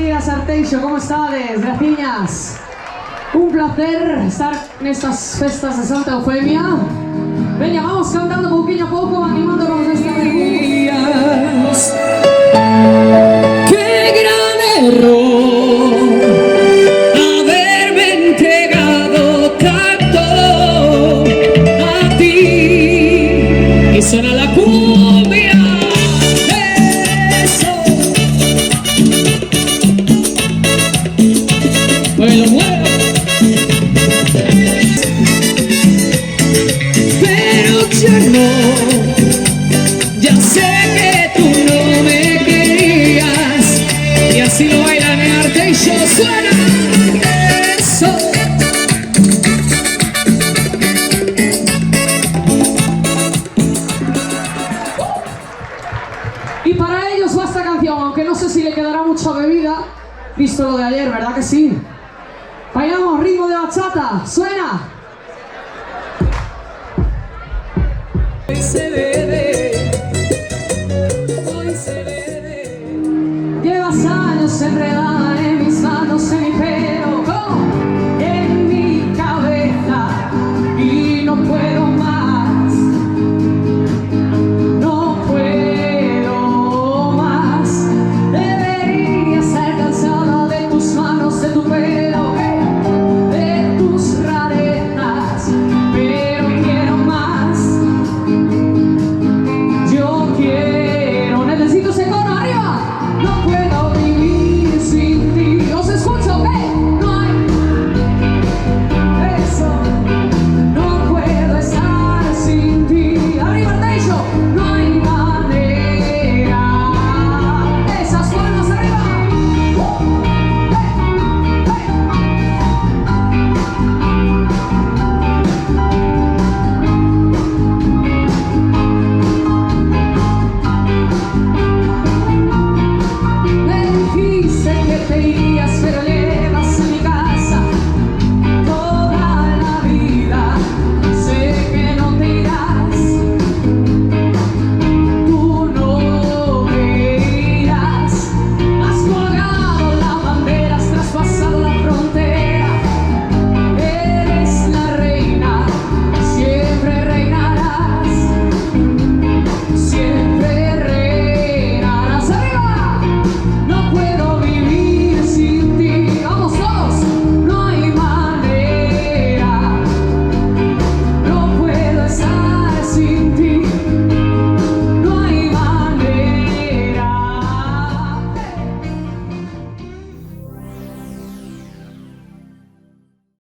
benvidas a Arteixo, ¿cómo estades? Graciñas. Un placer estar en estas festas de Santa Eufemia. Venga, vamos cantando poquillo a poco, animándonos de esta película. ¡Qué gran error! Haberme entregado tanto a ti. Y suena la cumbia. Eso. Muévelo, muévelo. Pero yo no. Ya sé que tú no me querías. Y así lo bailan en Arteixo. Suena eso. Y para ellos va esta canción, aunque no sé si le quedará mucha bebida, visto lo de ayer, ¿verdad que sí? Bailamos ritmo de bachata, suena. Se ve